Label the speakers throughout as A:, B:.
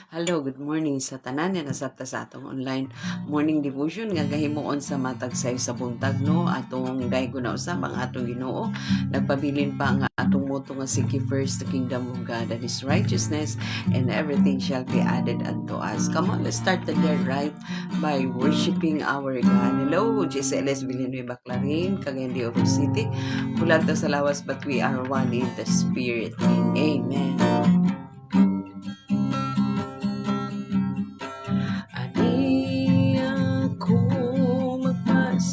A: Hello, good morning sa tanan nga nasabta sa atong online morning devotion nga gahimuon sa matag sayo sa buntag no atong daygo na usab ang atong Ginoo. Nagpabilin pa nga atong moto nga seek ye first the kingdom of God and His righteousness, and everything shall be added unto us. Come on, let's start the day right by worshiping our God. Hello, GSLS Villanueva Clarin, Cagayan de Oro City. Bulag ta sa lawas, but we are one in the Spirit. Amen.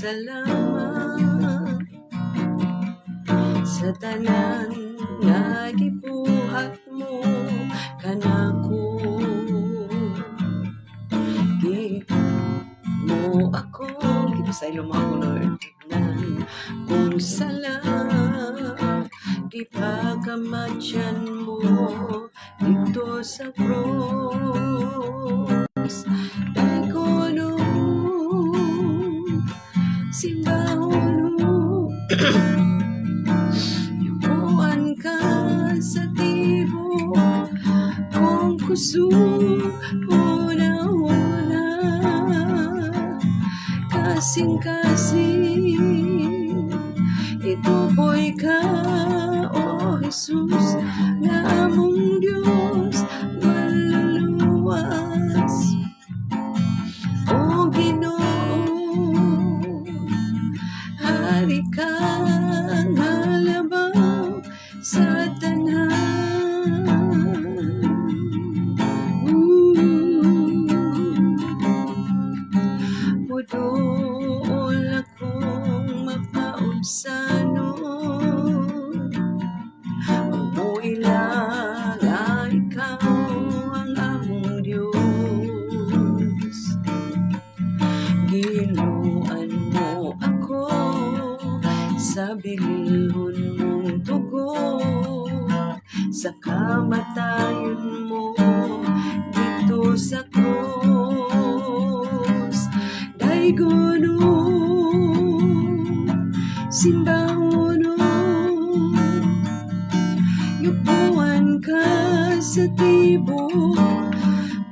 A: Salamat sa tanan nga gibuhat mo kanako, gi mo ako gipasaylo mo ako Lord tignan kung sala di pagkamatyan mo dito sa cross. Dahil ko simbahon yukuan ka sa tibo kung kusog una-una kasing-kasing ituboy ka o Jesus na among Diyos maluluwas o Ginoo. Hari ka nga labaw sa tanan. Muduol akong mapausanon, umuila nga ikaw ang among Diyos. Giluan mo ako sa bilihon mong dugo, sa kamatayon mo dito sa cross. Daygono simbahon yupuan ka sa tibok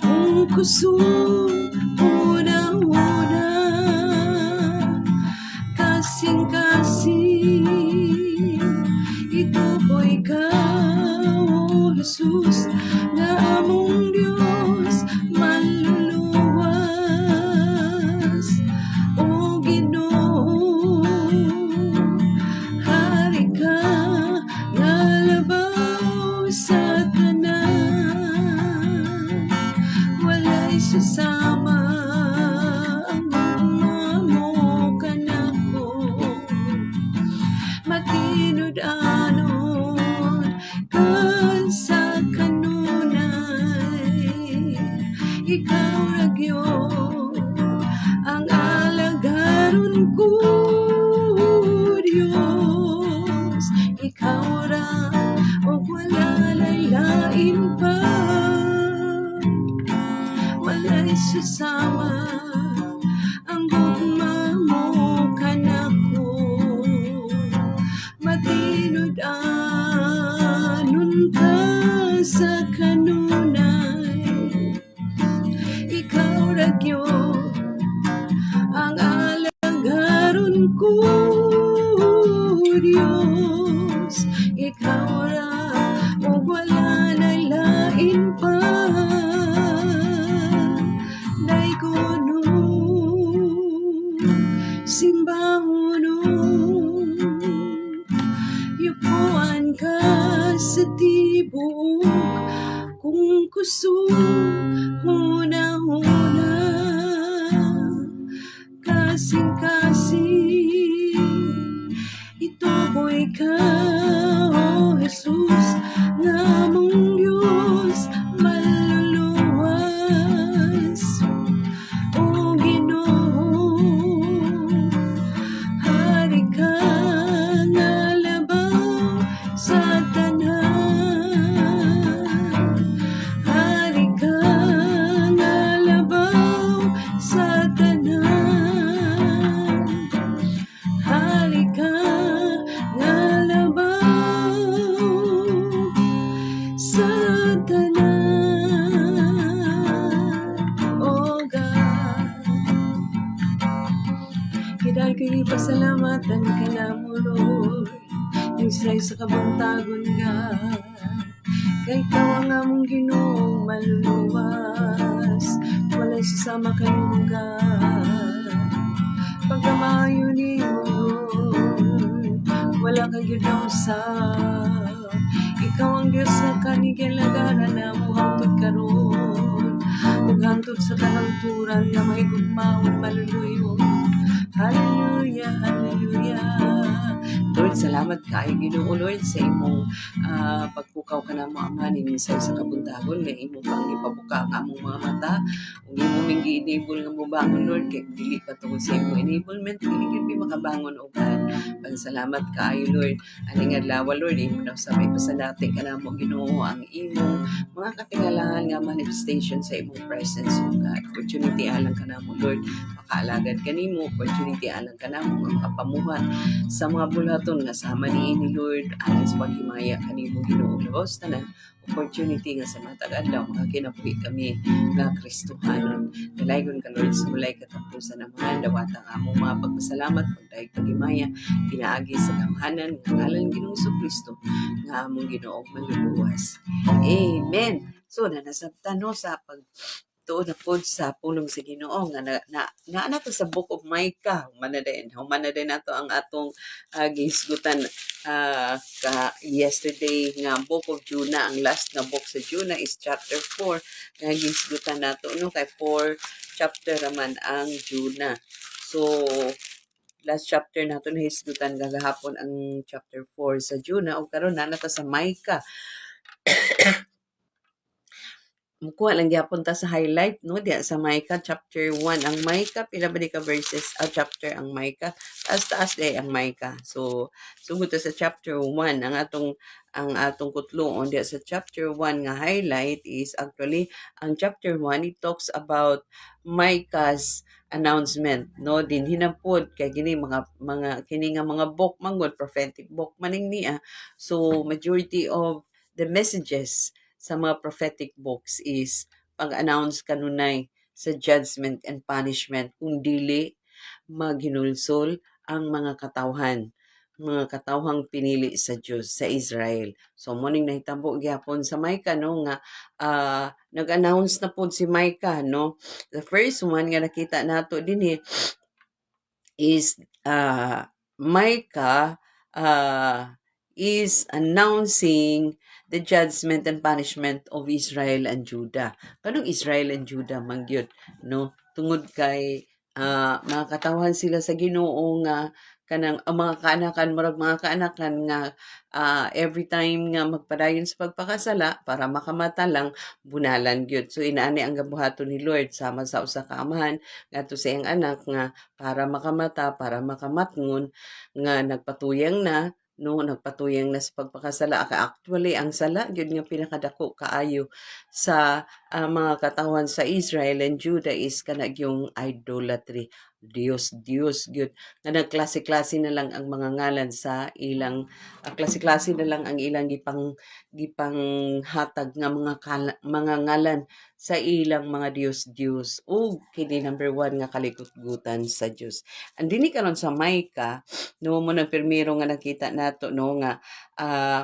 A: kung kusog una-una kasing-kasing ituboy ka o Jesus na among Diyos maluluwas o Ginoo. Hari ka nga labaw sa tanan, walay susama ang mamo kanako, matinud-anon ka sa kanunay. Ikaw ra gyud ang alagaron ko Diyos, ikaw ra o wala lain pa, walay susama ang gugma mo kanako, matinud-anon ka sa kanunay. Ikaw ra gyud ang alagaron ko Diyos, ikaw ra o wala lain pa. Daygono simbahon yupuan ka sa tibok kung kusog una-una kasing-kasing ituboy ka o Jesus na among Diyos maluluwas o Ginoo. Hari ka nga labaw sa tanan, hari ka nga labaw sa tanan, hari ka nga labaw Pasalamatan ka na mo, Lord. Yung sa kabuntagon ka. Kay ikaw ang among Ginoong maluluwas. Walay sasama kayong lugar. Pagkamayo ni Lord, wala kang ginawsap. Ikaw ang Diyos na kanigilagaran na mo hangtod karon. Ug hangtod sa talangturan nga may gugmaon maluluyo. Hallelujah, hallelujah. Lord, salamat kaayo Ginoo Lord sa imong pagpukaw ka namo Ama ni minsay sa kabuntagon nga imong pang ipabuka ang among mga mata ug imong ming gi-enable nga mobangon Lord kay dili pa tungod sa imong enablement dili gyud mi makabangon uban. Salamat kaayo Lord. Aning adlaw Lord imo daw sa may pasalati ka namo Ginoo ang imong mga katingalahan nga manifestation sa imong presence ug opportunity alang ka namo Lord makaalagad kanimo opportunity alang ka namo nga makapamuhat sa mga bulaton nga sama ni Lord alang sa paghimaya kanimo Ginoo Lubos tanan opportunity nga sa matag adlaw makakinabuhi kami nga Kristohanon. Dalaygon ka Lord sa mulay katapusan ng mga dawata nga among mga pagpasalamat pagdaig paghimaya pinaagi sa gamhanan nga ngalan Ginoong Kristo nga among Ginoo manluluwas. Amen. So nanasabtan no sa pag tuon na pod sa pulong sa Ginoo nga na to sa Book of Micah humana din nato ang atong gihisgutan yesterday nga Book of Jonah. Ang last na book sa Jonah is chapter 4 nga gihisgutan nato no kay 4 chapter raman ang Jonah. So last chapter nato na hisgutan gagahapon ang chapter 4 sa Jonah ug karon na ta sa Micah. Mukuha lang gyapon ta sa highlight no diya sa Micah chapter 1 ang Micah pila ba di ka verses chapter ang Micah taas day ang Micah. So sugod ta sa chapter 1 ang atong kutloon diya sa chapter 1 nga highlight is actually ang chapter 1 it talks about Micah's announcement no din hinapod kay kini mga kini nga mga book manggod prophetic book maning niya. So majority of the messages sa mga prophetic books is pag-announce kanunay sa judgment and punishment kung dili maghinulsol ang mga katawhang pinili sa Diyos sa Israel. So morning nahitabo gyapon sa Micah no nga nag-announce na pod si Micah no. The first one nga nakita nato dinhi is Micah is announcing the judgment and punishment of Israel and Judah. Kanong Israel and Judah mangyud no tungod kay mga katawhan sila sa Ginoo nga kanang mga kaanakan nga every time nga magpadayon sa pagpakasala para makamata lang bunalan gyud. So inaani ang gabuhaton ni Lord sama sa usa ka amahan ngadto sa iyang anak nga para makamata para makamatngon nga nagpatuyang na sa pagpakasala. Actually ang sala gyud nga pinakadako kaayo sa mga katawhan sa Israel and Judah is kanang yung idolatry. Dios gyud nga nagklase-klase na lang ang mga ngalan sa ilang klase-klase na lang ang ilang gipang hatag nga mga ngalan sa ilang mga Dios ug kini number 1 nga kalikutgutan sa Dios. Andini karon sa Micah no mo nang pirmiro nga nakita nato no nga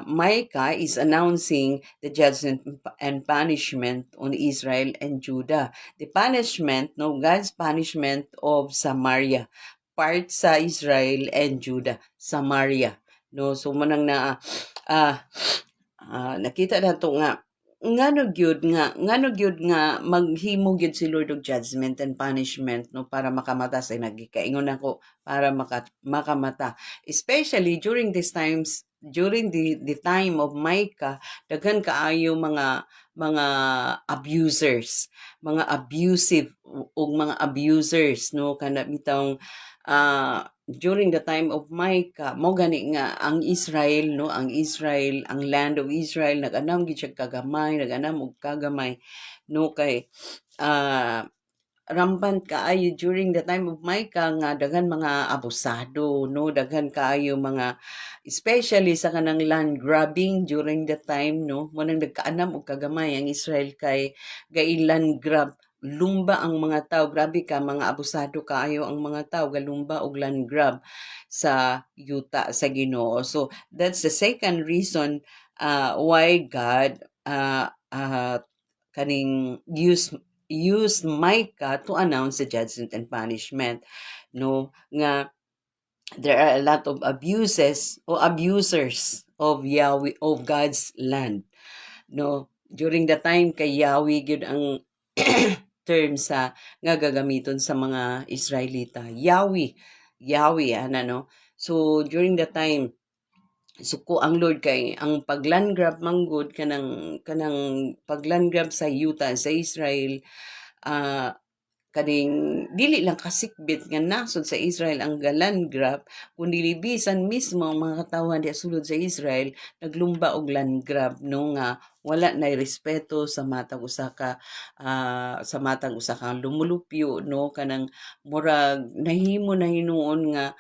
A: Micah is announcing the judgment and punishment on Israel and Judah. The punishment no God's punishment of Samaria, part sa Israel and Judah, Samaria no. So manang na nakita nato nga ngano gyud nga maghimo gyud si Lord og judgment and punishment no para makamata sa nagikaingon ako para makamata, especially during the time of Micah daghan kaayo mga abusers, mga abusive ug mga abusers no kana bitong during the time of Micah mo gani nga ang Israel no ang land of Israel nag-anam gid siya kagamay no kay rampant kaayo during the time of Micah nga daghan mga abusado no daghan kaayo mga especially sa kanang land grabbing during the time no mo nang nagkaanam og kagamay ang Israel kay land lumba ang mga tao, grabe ka, mga abusado kaayo ang mga tao, galumba og land grab sa yuta sa Ginoo. So that's the second reason why God kaning use Micah to announce the judgment and punishment, no, nga there are a lot of abuses or abusers of Yahweh, of God's land, no, during the time kay Yahweh gyud ang term sa nga gagamiton sa mga Israelita, Yahweh ana, no. So during the time, suko ang Lord kay ang pagland grab manggod kanang pagland grab sa yuta sa Israel, ah kaning dili lang kasikbit nga nasod sa Israel ang land grab, kundi bisan mismo ang mga katawhan di sulod sa Israel naglumba og land grab, no, nga wala nay respeto sa matang usa ka lumulupyo, no, kanang murag nahimo na hinuon nga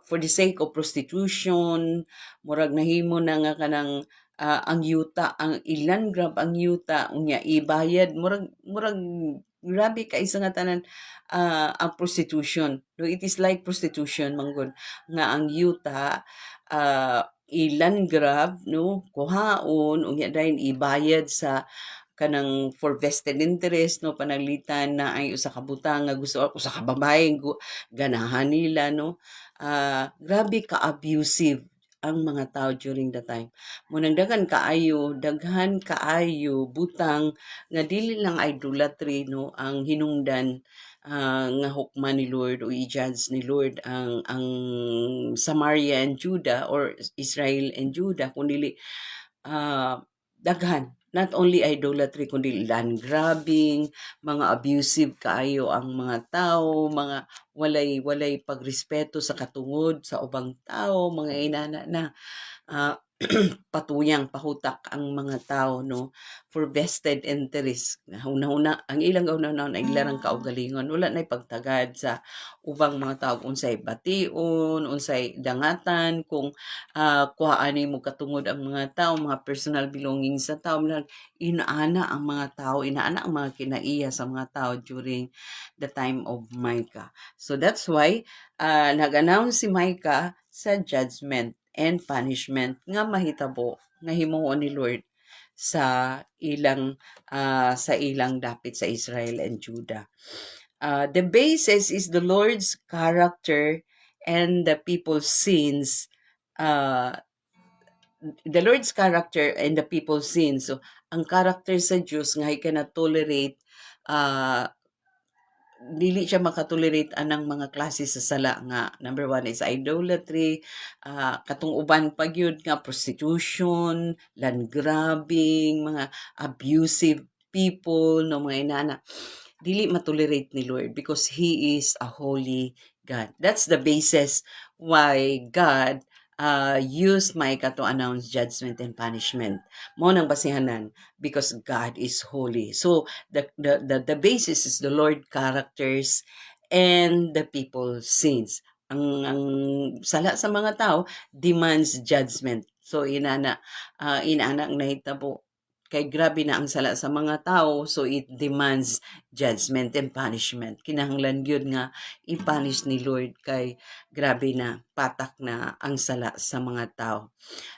A: for the sake of prostitution, murag nahimo na nga kanang ang yuta, ang ilan grab ang yuta unya ibayad, murag grabe ka isa nga tanan ang prostitution. No, it is like prostitution manggod nga ang yuta ilan grab, no, kuhaon unya dayon ibayad sa kanang for vested interest, no, pananglitan na ay usa ka butang nga gusto usa ka babae ganahan nila, no. Grabe ka abusive ang mga tao during the time. Munang daghan kaayo butang nga dili lang idolatry, no, ang hinungdan nga hukman ni Lord o i-judge ni Lord ang Samaria and Judah or Israel and Judah, kundi daghan, not only idolatry kundi land grabbing, mga abusive kaayo ang mga tao, mga walay pagrespeto sa katungod sa ubang tao, mga inana na ah, patuyang pahutak ang mga tao, no, for vested interest. Hunahuna ang ilang hunahuna ang ilarang kaugalingon, wala nay pagtagad sa ubang mga tao unsay bation, unsay dangatan, kung kuhaan mo katungod ang mga tao, mga personal belongings sa tao, inaana ang mga tao, inaana ang mga kinaiya sa mga tao during the time of Micah. So that's why nag-announce si Micah sa judgment and punishment nga mahitabo nga himuon ni Lord sa ilang dapit sa Israel and Judah. The basis is the Lord's character and the people's sins. The Lord's character and the people's sins. So, ang character sa Diyos nga cannot tolerate dili siya makatolerate anang mga klase sa sala nga number one is idolatry, katong uban pa gyud nga prostitution, land grabbing, mga abusive people, no, mga inana dili matolerate ni Lord because He is a holy God. That's the basis why God used Micah to announce judgment and punishment. Mo nang basihanan because God is holy. So the basis is the Lord characters and the people's sins. Ang sala sa mga tao demands judgment. So inana ang nahitabo kay grabe na ang sala sa mga tao, so it demands judgment and punishment. Kinahanglan gyud nga i-punish ni Lord kay grabe na patak na ang sala sa mga tao.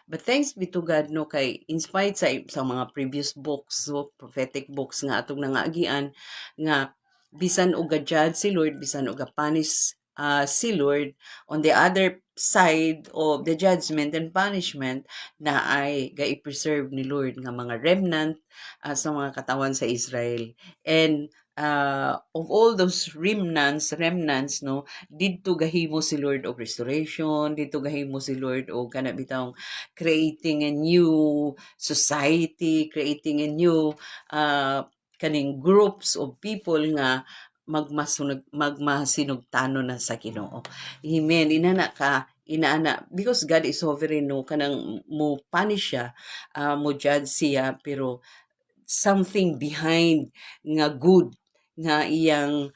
A: But thanks be to God, no, kay in spite sa mga previous books, so prophetic books nga atong nangaagian nga bisan og judge si Lord, bisan og punish si Lord, on the other side of the judgment and punishment na ay gai-preserve ni Lord nga mga remnant sa mga katawan sa Israel. And of all those remnants, no, didto gahimo si Lord of restoration, didto gahimo si Lord og kana bitawng creating a new society, creating a new kaning groups of people nga magmasinugtano na sa Ginoo. Amen. Inaana because God is sovereign, no, kanang mo punish siya, mo judge siya, pero something behind nga good nga iyang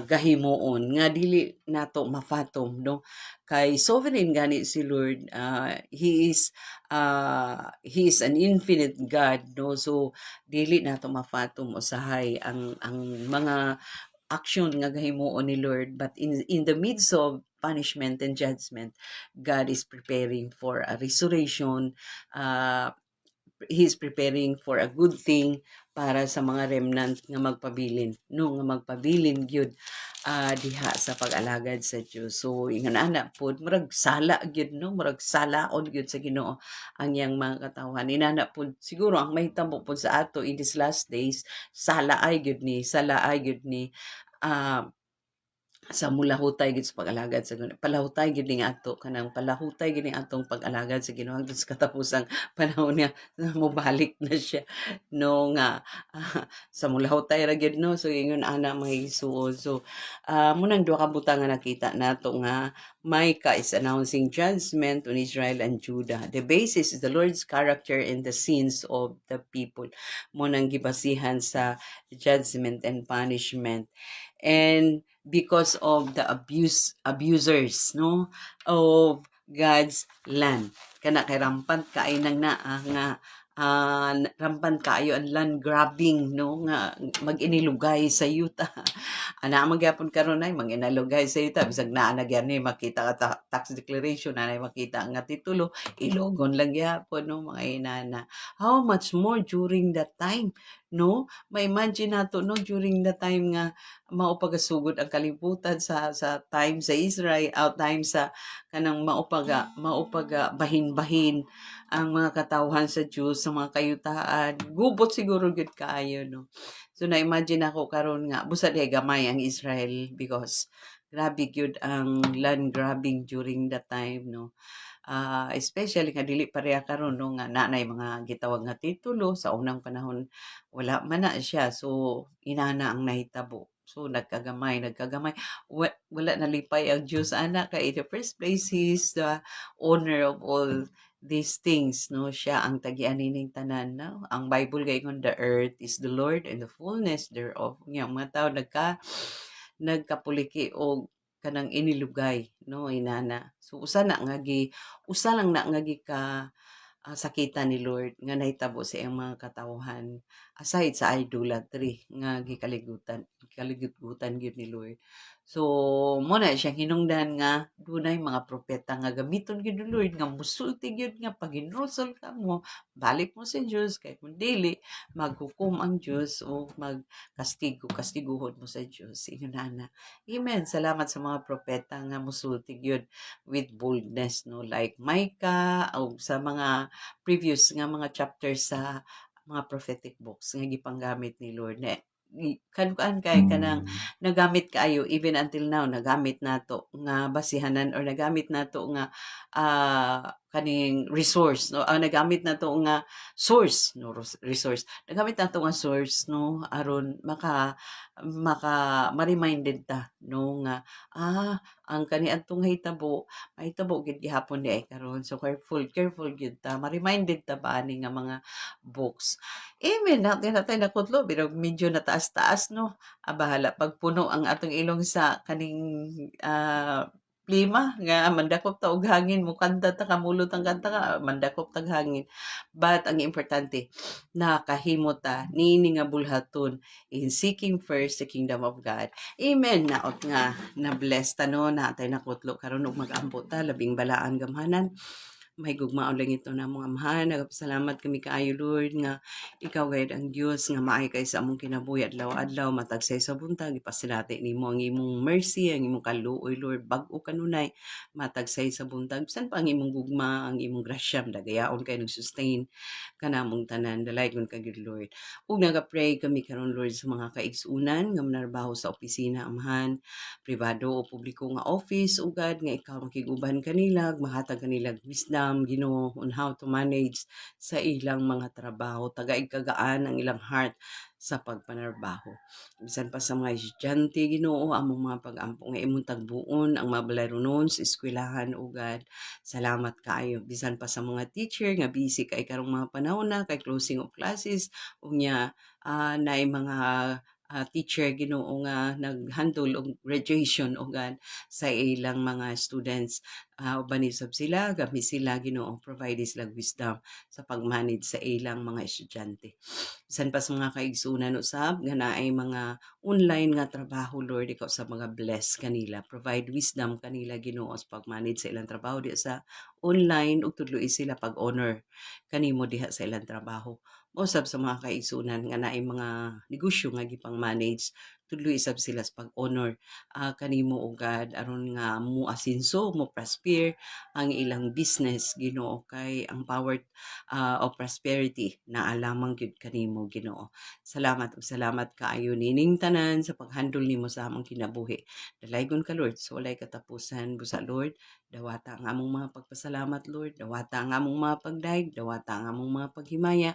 A: gahimuon nga dili nato mafatom, no, kay sovereign gani si Lord. He is an infinite God, no, so dili nato mafatom usahay ang mga action nga gahimuon ni Lord, but in the midst of punishment and judgment, God is preparing for a restoration. He's preparing for a good thing para sa mga remnant nga magpabilin, no, nga magpabilin gyud diha sa pag-alagad sa Dios. So ingon ana pod murag sala gyud, no, murag salaon gyud sa Ginoo ang yang mga katawhan. Inana pod siguro ang mahitabo pod sa ato in these last days, sala ay gyud ni ah sa mulahutay gid sa pag-alagad sa Ginoo. Palahutay gid ni ato kanang palahutay gid ni atong pag-alagad sa Ginoo hangtod sa katapusang panahon niya na mobalik na siya, no, nga sa mulahutay ra gid, no. So ingon ana mga igsuon. So munang duha ka butang nga nakita nato nga Micah is announcing judgment on Israel and Judah. The basis is the Lord's character and the sins of the people. Munang gibasihan sa judgment and punishment. And because of the abusers, no, of God's land, kana kay rampant kay nang nga rampant kayo ang land grabbing, no, nga mag-inilugay sa yuta. Ana magyapon karon ay mag-inalugay sa yuta bisag naa na gyud ni makita ka tax declaration na makita nga titulo, ilogon lang gyapon, no, mga inana. How much more during that time, no? Ma-imagine nato, no, during the time nga mao pagasugod ang kalibutan sa time sa Israel, time sa kanang maupaga bahin-bahin ang mga katawhan sa Dios sa mga kayutaan. Gubot siguro gud kaayo, no. So na-imagine ako karon nga busa di gamay ang Israel because grabe gyud ang land grabbing during that time, no. Especially nga dili pareha karon, no, nga nanay mga gitawag nga titulo sa unang panahon wala man na siya, so inana ang nahitabo. So nagkagamay wala nalipay ang Dios ana kay in the first place He's the owner of all these things, no, siya ang tagian ning tanan, no. Ang Bible gaingon the earth is the Lord and the fullness thereof. Nga mga tao nagkapuliki og kanang inilugay, no, inana. So usa lang na nga ka sakitan ni Lord nga nahitabo sa iyang mga katawhan aside sa idolatry nga gikaligutan gyud ni Lord. So mo na siya hinungdan nga dunay mga propeta nga gamiton gyud ni Lord nga musulti gyud nga pag ginrosol ka mo balik mo sa Dios kay kun dili maghukom ang Dios o kastiguhon mo sa Dios. Ingon na. Amen. Salamat sa mga propeta nga musulti gyud with boldness, no, like Micah o sa mga previous nga mga chapters sa mga prophetic books nga gipanggamit ni Lord na kanukaan kay kanang nagamit kaayo even until now nagamit nato nga basihanan or nagamit nato nga kaning resource, no, nagamit nato nga source, no, resource nagamit nato nga source, no, aron ma-reminded ta, no, nga ang kaniadtong mahitabo gid gihapon di ay karon. So careful gid ta, ma-reminded ta ba ani nga mga books. Amen. Natin nakutlo pero medyo nataas-taas, no. Bahala pagpuno ang atong ilong sa kaning plima nga mandakop ta og hangin mo kanta ta kamulot ang kanta ka mandakop tag hangin. But ang importante nakahimo ta niini nga bulhaton in seeking first the kingdom of God. Amen. Naot nga na bless ta, no, natay nakutlo karon og mag-ampo ta labing balaan gamhanan. May gugmaon lang ito na mga amahan. Nagpasalamat kami kaayo, Lord, nga ikaw gayud ang Dios nga maay kay sa among kinabuhi adlaw-adlaw matag sa buntag ipasilati nimo ang imong mercy, ang imong kaluoy, Lord, bag-o kanunay matag sa buntag. Bisan pa ang imong gugma, ang imong grasya dagayaon kay nag-sustain kanamong tanan. Dalaygon ka gyud, Lord. Ug naga-pray kami karon, Lord, sa mga kaigsunan nga manarbaho sa opisina, amahan, pribado o publiko nga office, ugad nga ikaw makiguban kanila, mahatag kanila wisdom, Ginoo, on how to manage sa ilang mga trabaho. Tagaig kagaan ang ilang heart sa pagpanarbaho. Bisan pa sa mga estudyante, Ginoo, among mga pag-ampo nga imong tagbuon ang mabalaro sa eskwelahan, ugad. Salamat kaayo. Bisan pa sa mga teacher nga busy kay karong mga panahon na kay closing of classes, unya naay mga teacher Ginoo nga naghandle og graduation ugad sa ilang mga students. Uban ni sab sila gami sila Ginoo provide sila wisdom sa pag-manage sa ilang mga estudyante. Bisan pa sa mga kaigsunan usab nga naay mga online nga trabaho, Lord, ikaw sa mga bless kanila, provide wisdom kanila Ginoo sa pag-manage sa ilang trabaho di sa online ug tudloy sila pag-honor kanimo diha sa ilang trabaho. Usab sa mga kaigsunan nga naay mga negosyo nga gipang-manage, tudloy sab sila sa pag-honor kanimo ugad aron nga mo asinso, mo prosper ang ilang business Ginoo kay ang power of prosperity naa lamang gyud kanimo Ginoo. Salamat ug salamat kaayo nining tanan sa paghandle nimo sa among kinabuhi. Dalaygon ka Lord, so walay katapusan busa Lord. Dawata ang among mga pagpasalamat Lord, dawata ang among mga pagdaig, dawata ang among mga paghimaya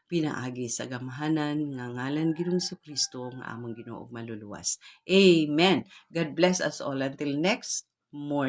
A: pinaagi sa gamhanan nga ngalan Ginoong Kristo nga among Ginoo ug maluluwas. Amen. God bless us all until next morning.